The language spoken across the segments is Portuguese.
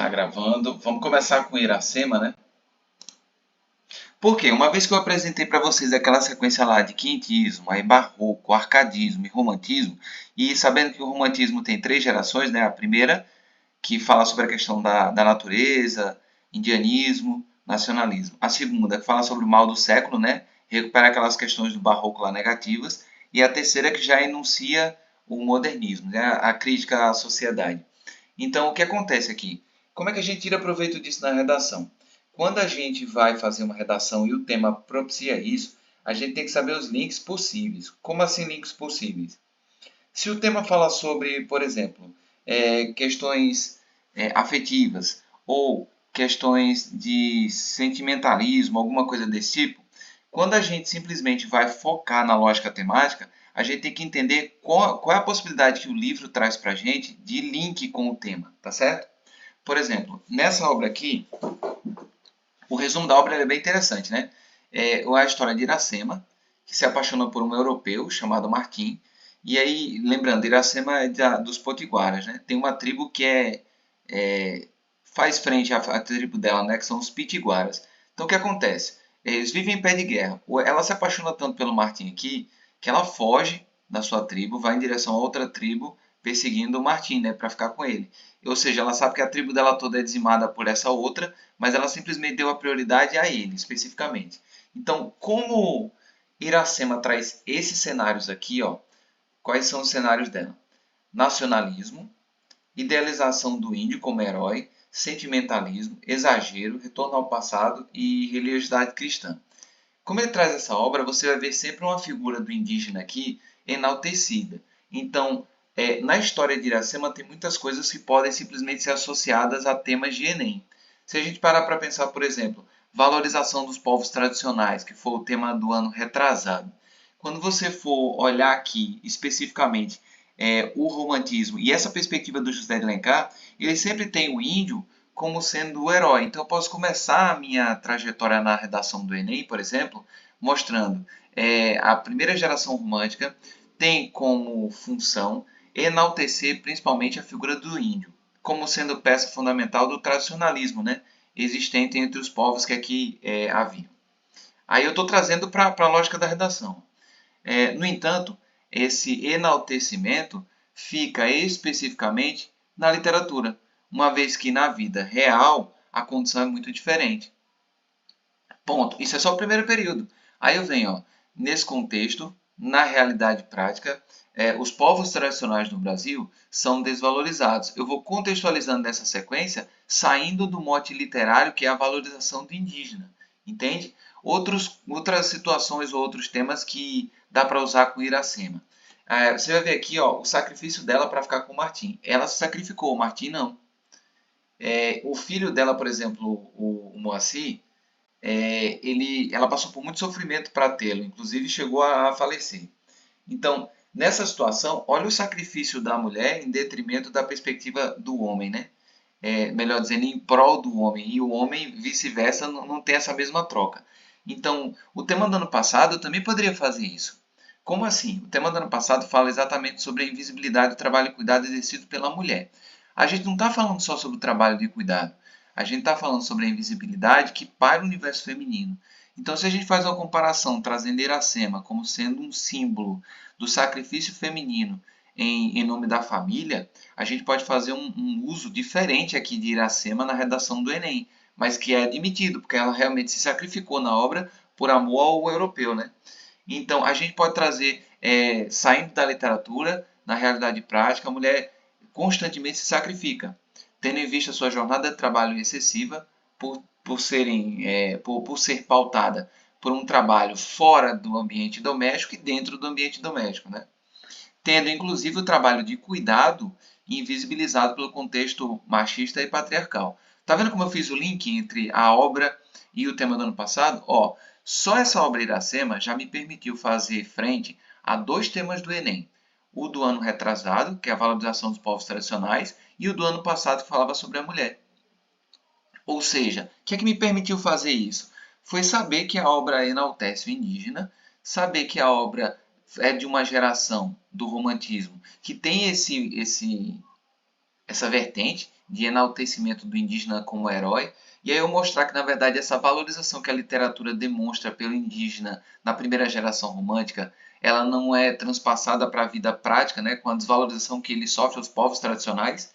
Já gravando. Vamos começar com Iracema, né? Porque uma vez que eu apresentei para vocês aquela sequência lá de quintismo, aí barroco, arcadismo e romantismo, e sabendo que o romantismo tem três gerações, né? A primeira, que fala sobre a questão da natureza, indianismo, nacionalismo. A segunda, que fala sobre o mal do século, né? Recupera aquelas questões do barroco lá negativas. E a terceira, que já enuncia o modernismo, né? A crítica à sociedade. Então, o que acontece aqui? Como é que a gente tira proveito disso na redação? Quando a gente vai fazer uma redação e o tema propicia isso, a gente tem que saber os links possíveis. Como assim links possíveis? Se o tema fala sobre, por exemplo, questões afetivas ou questões de sentimentalismo, alguma coisa desse tipo, quando a gente simplesmente vai focar na lógica temática, a gente tem que entender qual é a possibilidade que o livro traz para a gente de link com o tema, tá certo? Por exemplo, nessa obra aqui, o resumo da obra é bem interessante, né? É a história de Iracema, que se apaixona por um europeu chamado Martim. E aí, lembrando, Iracema é dos Potiguaras, né? Tem uma tribo que faz frente à tribo dela, né? Que são os Pitiguaras. Então, o que acontece? Eles vivem em pé de guerra. Ela se apaixona tanto pelo Martim aqui que ela foge da sua tribo, vai em direção a outra tribo, perseguindo o Martim, né? Para ficar com ele. Ou seja, ela sabe que a tribo dela toda é dizimada por essa outra, mas ela simplesmente deu a prioridade a ele, especificamente. Então, como Iracema traz esses cenários aqui, ó, quais são os cenários dela? Nacionalismo, idealização do índio como herói, sentimentalismo, exagero, retorno ao passado e religiosidade cristã. Como ele traz essa obra, você vai ver sempre uma figura do indígena aqui enaltecida. Então, na história de Iracema tem muitas coisas que podem simplesmente ser associadas a temas de Enem. Se a gente parar para pensar, por exemplo, valorização dos povos tradicionais, que foi o tema do ano retrasado. Quando você for olhar aqui especificamente o romantismo e essa perspectiva do José de Alencar, ele sempre tem o índio como sendo o herói. Então, eu posso começar a minha trajetória na redação do Enem, por exemplo, mostrando a primeira geração romântica tem como função enaltecer principalmente a figura do índio, como sendo peça fundamental do tradicionalismo, né, existente entre os povos que aqui haviam. Aí eu estou trazendo para a lógica da redação. No entanto, esse enaltecimento fica especificamente na literatura, uma vez que na vida real a condição é muito diferente. Ponto. Isso é só o primeiro período. Aí eu venho, ó, nesse contexto, na realidade prática, os povos tradicionais no Brasil são desvalorizados. Eu vou contextualizando nessa sequência, saindo do mote literário que é a valorização do indígena. Entende? Outras situações ou outros temas que dá para usar com Iracema. Você vai ver aqui ó, o sacrifício dela para ficar com o Martim. Ela se sacrificou, o Martim não. O filho dela, por exemplo, o Moacir, ela passou por muito sofrimento para tê-lo, inclusive chegou a falecer. Então, nessa situação, olha o sacrifício da mulher em detrimento da perspectiva do homem, né? Melhor dizendo, em prol do homem, e o homem, vice-versa, não tem essa mesma troca. Então, o tema do ano passado eu também poderia fazer isso. Como assim? O tema do ano passado fala exatamente sobre a invisibilidade do trabalho e cuidado exercido pela mulher. A gente não está falando só sobre o trabalho de cuidado. A gente está falando sobre a invisibilidade que paira o universo feminino. Então, se a gente faz uma comparação trazendo Iracema como sendo um símbolo do sacrifício feminino em nome da família, a gente pode fazer um uso diferente aqui de Iracema na redação do Enem, mas que é admitido, porque ela realmente se sacrificou na obra por amor ao europeu, né? Então, a gente pode trazer, saindo da literatura, na realidade prática, a mulher constantemente se sacrifica, tendo em vista sua jornada de trabalho excessiva por ser pautada por um trabalho fora do ambiente doméstico e dentro do ambiente doméstico, né? Tendo inclusive o trabalho de cuidado invisibilizado pelo contexto machista e patriarcal. Tá vendo como eu fiz o link entre a obra e o tema do ano passado? Ó, só essa obra Iracema já me permitiu fazer frente a dois temas do Enem. O do ano retrasado, que é a valorização dos povos tradicionais, e o do ano passado, que falava sobre a mulher. Ou seja, o que é que me permitiu fazer isso? Foi saber que a obra enaltece o indígena, saber que a obra é de uma geração do romantismo que tem essa vertente de enaltecimento do indígena como herói, e aí eu mostrar que, na verdade, essa valorização que a literatura demonstra pelo indígena na primeira geração romântica, ela não é transpassada para a vida prática, né, com a desvalorização que ele sofre aos povos tradicionais.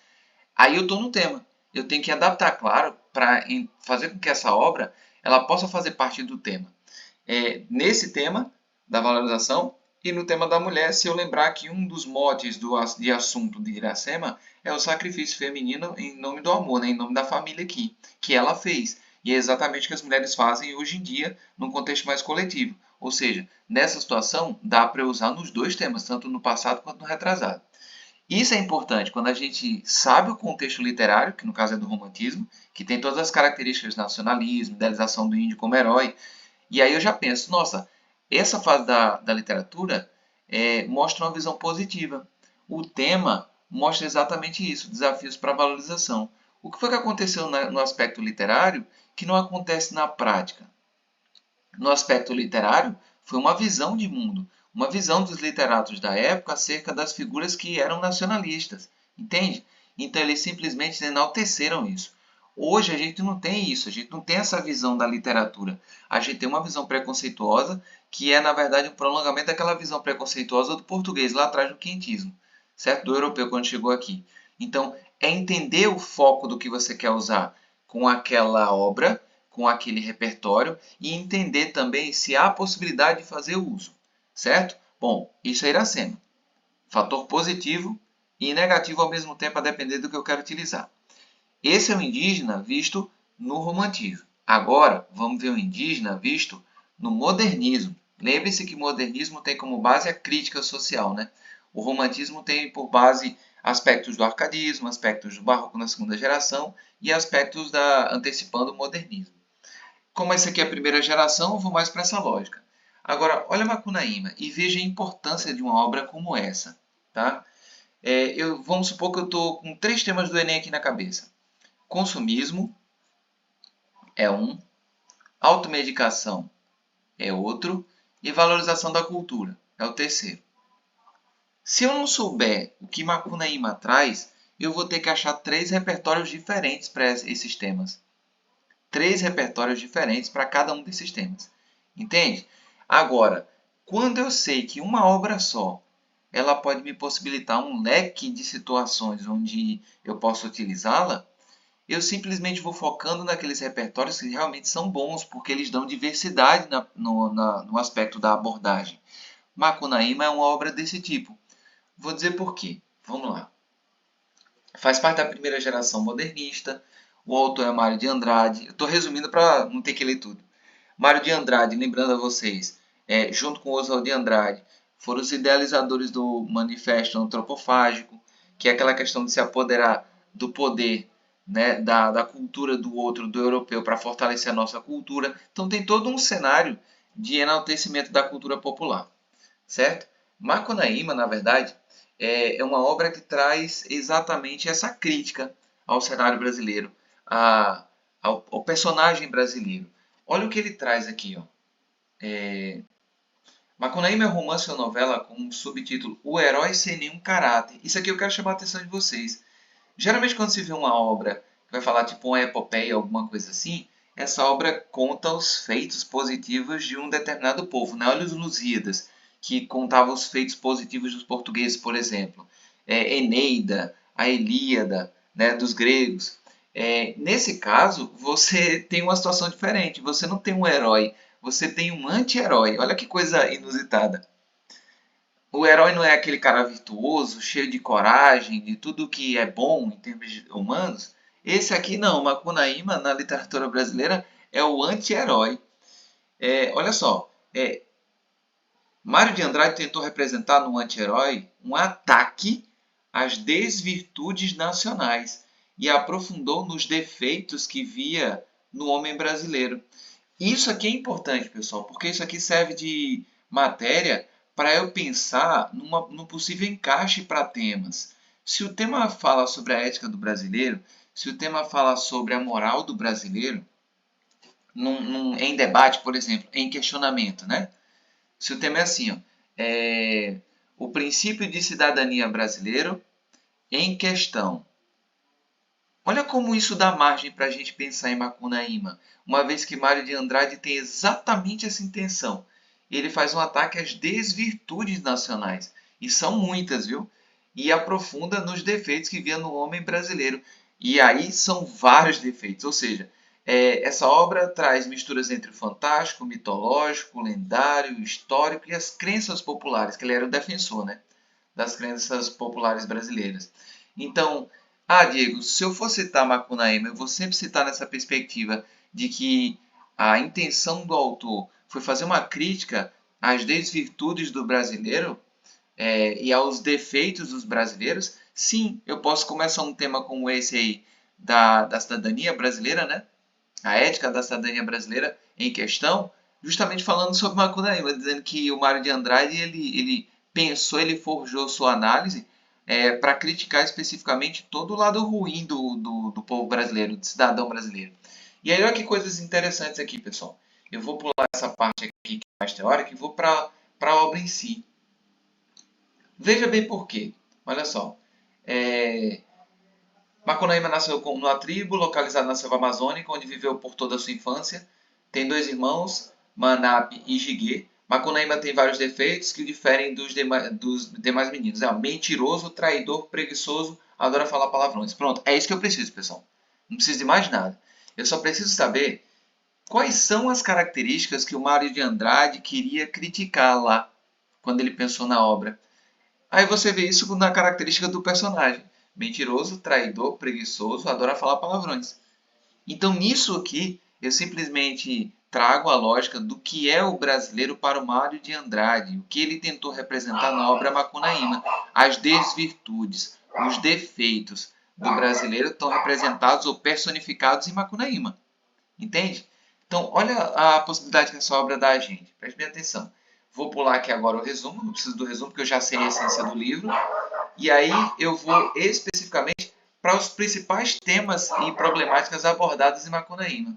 Aí eu estou no tema. Eu tenho que adaptar, claro, para fazer com que essa obra ela possa fazer parte do tema. Nesse tema da valorização e no tema da mulher, se eu lembrar que um dos motes de assunto de Iracema é o sacrifício feminino em nome do amor, né, em nome da família aqui, que ela fez. E é exatamente o que as mulheres fazem hoje em dia, num contexto mais coletivo. Ou seja, nessa situação, dá para usar nos dois temas, tanto no passado quanto no retrasado. Isso é importante quando a gente sabe o contexto literário, que no caso é do romantismo, que tem todas as características de nacionalismo, idealização do índio como herói. E aí eu já penso, nossa, essa fase da literatura mostra uma visão positiva. O tema mostra exatamente isso, desafios para a valorização. O que foi que aconteceu no aspecto literário que não acontece na prática? No aspecto literário, foi uma visão de mundo, uma visão dos literatos da época acerca das figuras que eram nacionalistas, entende? Então eles simplesmente enalteceram isso. Hoje a gente não tem isso, a gente não tem essa visão da literatura. A gente tem uma visão preconceituosa que é, na verdade, um prolongamento daquela visão preconceituosa do português lá atrás do quentismo, certo? Do europeu quando chegou aqui. Então, é entender o foco do que você quer usar com aquela obra, com aquele repertório e entender também se há possibilidade de fazer uso, certo? Bom, isso é Iracema. Fator positivo e negativo ao mesmo tempo, a depender do que eu quero utilizar. Esse é o indígena visto no romantismo. Agora, vamos ver o indígena visto no modernismo. Lembre-se que o modernismo tem como base a crítica social, né? O romantismo tem por base aspectos do arcadismo, aspectos do barroco na segunda geração e aspectos antecipando o modernismo. Como essa aqui é a primeira geração, eu vou mais para essa lógica. Agora, olha Macunaíma e veja a importância de uma obra como essa. Tá? Vamos supor que eu estou com 3 temas do Enem aqui na cabeça. Consumismo é um, automedicação é outro e valorização da cultura é o terceiro. Se eu não souber o que Macunaíma traz, eu vou ter que achar 3 repertórios diferentes para esses temas. 3 repertórios diferentes para cada um desses temas. Entende? Agora, quando eu sei que uma obra só ela pode me possibilitar um leque de situações onde eu posso utilizá-la, eu simplesmente vou focando naqueles repertórios que realmente são bons, porque eles dão diversidade no aspecto da abordagem. Macunaíma é uma obra desse tipo. Vou dizer por quê. Vamos lá. Faz parte da primeira geração modernista. O autor é Mário de Andrade. Eu estou resumindo para não ter que ler tudo. Mário de Andrade, lembrando a vocês, junto com Oswald de Andrade, foram os idealizadores do Manifesto Antropofágico, que é aquela questão de se apoderar do poder, né, da cultura do outro, do europeu, para fortalecer a nossa cultura. Então tem todo um cenário de enaltecimento da cultura popular, certo? Macunaíma, na verdade, é uma obra que traz exatamente essa crítica ao cenário brasileiro, ao personagem brasileiro. Olha o que ele traz aqui. Ó. Macunaíma é um romance ou novela com um subtítulo O Herói Sem Nenhum Caráter. Isso aqui eu quero chamar a atenção de vocês. Geralmente quando se vê uma obra que vai falar tipo uma epopeia, alguma coisa assim, essa obra conta os feitos positivos de um determinado povo. Né? Olha os Lusíadas, que contava os feitos positivos dos portugueses, por exemplo. Eneida, a Ilíada, né, dos gregos. Nesse caso, você tem uma situação diferente. Você não tem um herói, você tem um anti-herói. Olha que coisa inusitada. O herói não é aquele cara virtuoso, cheio de coragem, de tudo que é bom em termos humanos. Esse aqui não, Macunaíma, na literatura brasileira, é o anti-herói. Olha só, Mário de Andrade tentou representar no anti-herói um ataque às desvirtudes nacionais e aprofundou nos defeitos que via no homem brasileiro. Isso aqui é importante, pessoal, porque isso aqui serve de matéria para eu pensar num possível encaixe para temas. Se o tema fala sobre a ética do brasileiro, se o tema fala sobre a moral do brasileiro, em debate, por exemplo, em questionamento, né? Se o tema é assim, ó, o princípio de cidadania brasileiro em questão. Olha como isso dá margem para a gente pensar em Macunaíma, uma vez que Mário de Andrade tem exatamente essa intenção. Ele faz um ataque às desvirtudes nacionais, e são muitas, viu? E aprofunda nos defeitos que via no homem brasileiro. E aí são vários defeitos, ou seja, essa obra traz misturas entre o fantástico, o mitológico, o lendário, o histórico e as crenças populares, que ele era o defensor, né? Das crenças populares brasileiras. Então, Diego, se eu for citar Macunaíma, eu vou sempre citar nessa perspectiva de que a intenção do autor foi fazer uma crítica às desvirtudes do brasileiro e aos defeitos dos brasileiros. Sim, eu posso começar um tema como esse aí da cidadania brasileira, né? A ética da cidadania brasileira em questão, justamente falando sobre Macunaíma, dizendo que o Mário de Andrade ele pensou, ele forjou sua análise para criticar especificamente todo o lado ruim do povo brasileiro, do cidadão brasileiro. E aí, olha que coisas interessantes aqui, pessoal. Eu vou pular essa parte aqui que é mais teórica e vou para a obra em si. Veja bem por quê. Olha só. É, Macunaíma nasceu numa tribo localizada na selva amazônica, onde viveu por toda a sua infância. Tem dois irmãos, Manape e Jiguê. Macunaíma tem vários defeitos que diferem dos demais meninos. É mentiroso, traidor, preguiçoso, adora falar palavrões. Pronto, é isso que eu preciso, pessoal. Não preciso de mais nada. Eu só preciso saber quais são as características que o Mário de Andrade queria criticar lá, quando ele pensou na obra. Aí você vê isso na característica do personagem. Mentiroso, traidor, preguiçoso, adora falar palavrões. Então, nisso aqui, eu simplesmente trago a lógica do que é o brasileiro para o Mário de Andrade, o que ele tentou representar na obra Macunaíma. As desvirtudes, os defeitos do brasileiro estão representados ou personificados em Macunaíma. Entende? Então, olha a possibilidade que essa obra dá a gente. Preste bem atenção. Vou pular aqui agora o resumo, não preciso do resumo porque eu já sei a essência do livro. E aí eu vou especificamente para os principais temas e problemáticas abordadas em Macunaíma.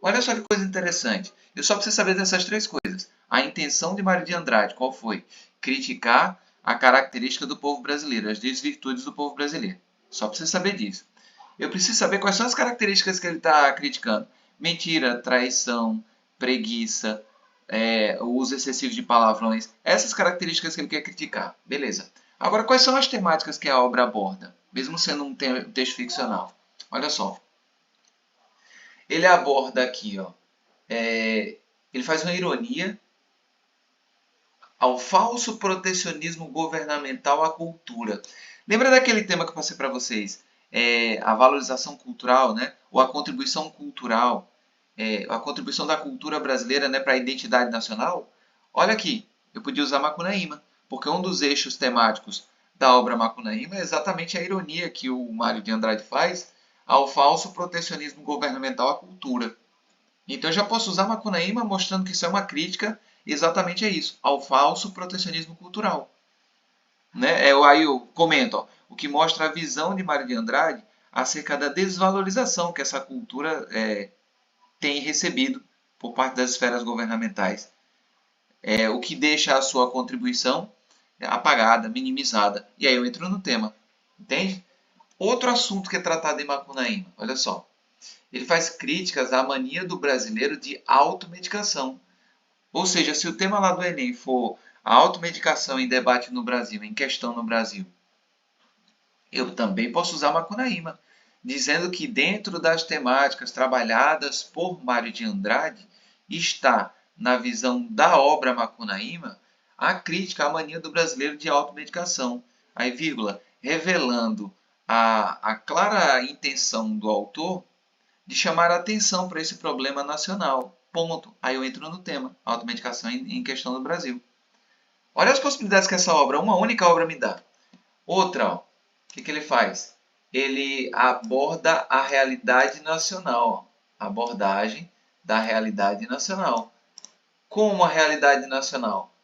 Olha só que coisa interessante. Eu só preciso saber dessas três coisas. A intenção de Mário de Andrade, qual foi? Criticar a característica do povo brasileiro, as desvirtudes do povo brasileiro. Só preciso saber disso. Eu preciso saber quais são as características que ele está criticando. Mentira, traição, preguiça, o uso excessivo de palavrões. Essas características que ele quer criticar. Beleza. Agora, quais são as temáticas que a obra aborda, mesmo sendo um texto ficcional? Olha só. Ele aborda aqui, ó, ele faz uma ironia ao falso protecionismo governamental à cultura. Lembra daquele tema que eu passei para vocês? A valorização cultural, né? Ou a contribuição cultural, a contribuição da cultura brasileira, né, para a identidade nacional? Olha aqui, eu podia usar Macunaíma, porque um dos eixos temáticos da obra Macunaíma é exatamente a ironia que o Mário de Andrade faz ao falso protecionismo governamental à cultura. Então eu já posso usar Macunaíma mostrando que isso é uma crítica exatamente a isso, ao falso protecionismo cultural. Né? Aí eu comento, ó, o que mostra a visão de Mário de Andrade acerca da desvalorização que essa cultura tem recebido por parte das esferas governamentais, o que deixa a sua contribuição apagada, minimizada. E aí eu entro no tema, entende? Outro assunto que é tratado em Macunaíma, olha só. Ele faz críticas à mania do brasileiro de automedicação. Ou seja, se o tema lá do Enem for a automedicação em debate no Brasil, em questão no Brasil, eu também posso usar Macunaíma, dizendo que dentro das temáticas trabalhadas por Mário de Andrade está, na visão da obra Macunaíma, a crítica à mania do brasileiro de automedicação. Aí, vírgula, revelando a clara intenção do autor de chamar a atenção para esse problema nacional. Ponto. Aí eu entro no tema, automedicação em questão do Brasil. Olha as possibilidades que essa obra, uma única obra me dá. Outra, ó, o que ele faz? Ele aborda a realidade nacional. Abordagem da realidade nacional. Como a realidade nacional?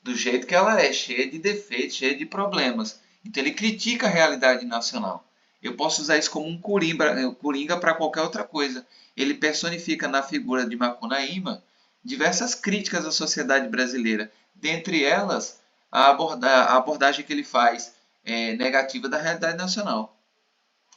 Do jeito que ela é, cheia de defeitos, cheia de problemas. Então ele critica a realidade nacional. Eu posso usar isso como um coringa para qualquer outra coisa. Ele personifica na figura de Macunaíma diversas críticas à sociedade brasileira. Dentre elas, a abordagem que ele faz negativa da realidade nacional.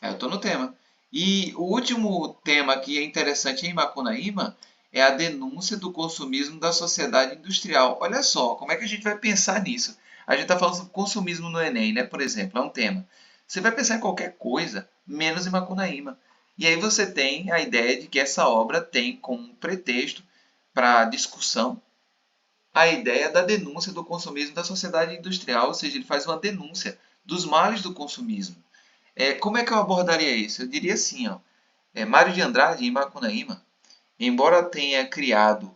Eu estou no tema. E o último tema que é interessante em Macunaíma é a denúncia do consumismo da sociedade industrial. Olha só, como é que a gente vai pensar nisso? A gente está falando sobre consumismo no Enem, né? Por exemplo, é um tema. Você vai pensar em qualquer coisa, menos em Macunaíma. E aí você tem a ideia de que essa obra tem como pretexto para discussão a ideia da denúncia do consumismo da sociedade industrial, ou seja, ele faz uma denúncia dos males do consumismo. Como é que eu abordaria isso? Eu diria assim, ó, Mário de Andrade, em Macunaíma, embora tenha criado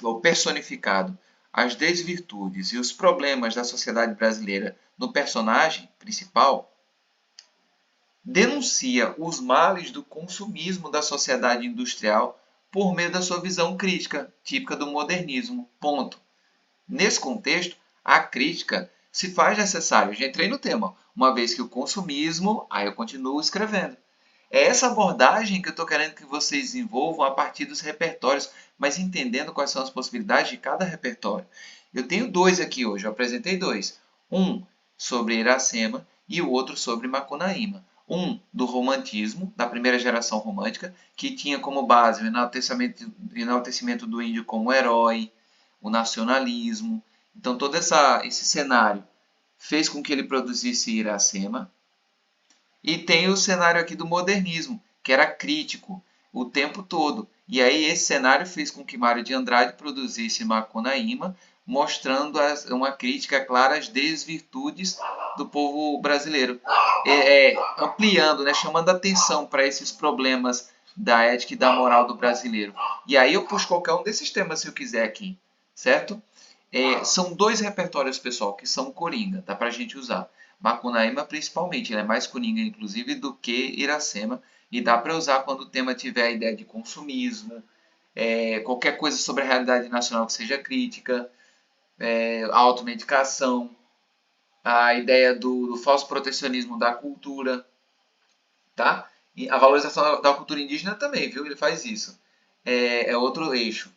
ou personificado as desvirtudes e os problemas da sociedade brasileira no personagem principal, denuncia os males do consumismo da sociedade industrial por meio da sua visão crítica, típica do modernismo. Ponto. Nesse contexto, a crítica se faz necessária. Eu já entrei no tema, uma vez que o consumismo, aí eu continuo escrevendo. É essa abordagem que eu estou querendo que vocês desenvolvam a partir dos repertórios, mas entendendo quais são as possibilidades de cada repertório. Eu tenho dois aqui hoje, eu apresentei dois. Um sobre Iracema e o outro sobre Macunaíma. Um do romantismo, da primeira geração romântica, que tinha como base o enaltecimento do índio como herói, o nacionalismo. Então, todo esse cenário fez com que ele produzisse Iracema. E tem o cenário aqui do modernismo, que era crítico o tempo todo. E aí esse cenário fez com que Mário de Andrade produzisse Macunaíma, mostrando uma crítica clara às desvirtudes do povo brasileiro, ampliando, né, chamando atenção para esses problemas da ética e da moral do brasileiro. E aí eu puxo qualquer um desses temas se eu quiser aqui, certo? São dois repertórios, pessoal, que são coringa, dá para a gente usar. Macunaíma, principalmente, ele é mais coringa, inclusive, do que Iracema, e dá para usar quando o tema tiver a ideia de consumismo, qualquer coisa sobre a realidade nacional que seja crítica, a automedicação, a ideia do falso protecionismo da cultura, tá? E a valorização da cultura indígena também, viu? Ele faz isso. É outro eixo.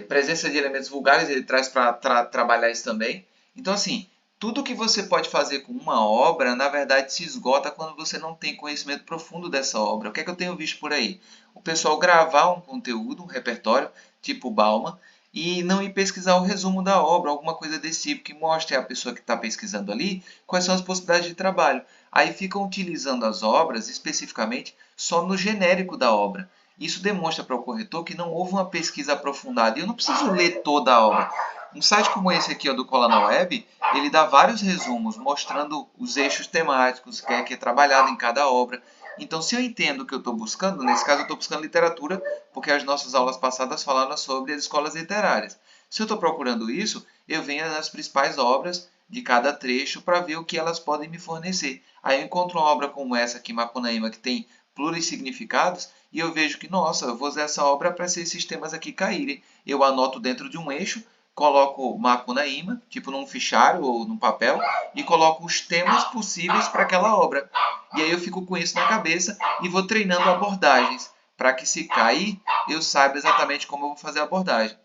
Presença de elementos vulgares, ele traz para trabalhar isso também. Então, assim, tudo que você pode fazer com uma obra, na verdade, se esgota quando você não tem conhecimento profundo dessa obra. O que é que eu tenho visto por aí? O pessoal gravar um conteúdo, um repertório, tipo Bauman, e não ir pesquisar o resumo da obra, alguma coisa desse tipo, que mostre à pessoa que está pesquisando ali quais são as possibilidades de trabalho. Aí ficam utilizando as obras, especificamente, só no genérico da obra. Isso demonstra para o corretor que não houve uma pesquisa aprofundada. E eu não preciso ler toda a obra. Um site como esse aqui, ó, do Cola na Web, ele dá vários resumos mostrando os eixos temáticos que é trabalhado em cada obra. Então, se eu entendo o que eu estou buscando, nesse caso eu estou buscando literatura, porque as nossas aulas passadas falaram sobre as escolas literárias. Se eu estou procurando isso, eu venho nas principais obras de cada trecho para ver o que elas podem me fornecer. Aí eu encontro uma obra como essa aqui, Macunaíma, que tem plurissignificados, e eu vejo que, nossa, eu vou usar essa obra para esses temas aqui caírem. Eu anoto dentro de um eixo, coloco Macunaíma, tipo num fichário ou num papel, e coloco os temas possíveis para aquela obra. E aí eu fico com isso na cabeça e vou treinando abordagens, para que se cair, eu saiba exatamente como eu vou fazer a abordagem.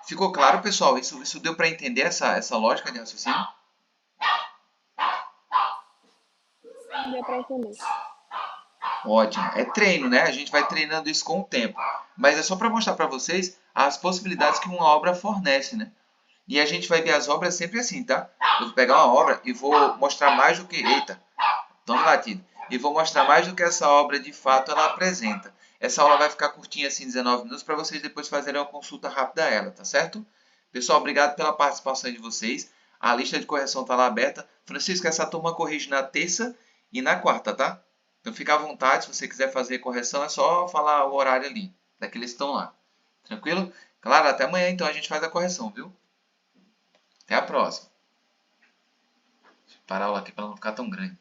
Ficou claro, pessoal? Isso deu para entender essa lógica de raciocínio? Deu para entender. Ótimo. É treino, né? A gente vai treinando isso com o tempo. Mas é só para mostrar para vocês as possibilidades que uma obra fornece, né? E a gente vai ver as obras sempre assim, tá? Eu vou pegar uma obra e vou mostrar mais do que... Eita, tome latido. E vou mostrar mais do que essa obra de fato ela apresenta. Essa aula vai ficar curtinha assim, 19 minutos, para vocês depois fazerem uma consulta rápida a ela, tá certo? Pessoal, obrigado pela participação de vocês. A lista de correção está lá aberta. Francisco, essa turma corrige na terça e na quarta, tá? Então fica à vontade, se você quiser fazer correção, é só falar o horário ali, daqueles que estão lá. Tranquilo? Claro, até amanhã então a gente faz a correção, viu? Até a próxima. Deixa eu parar a aula aqui para não ficar tão grande.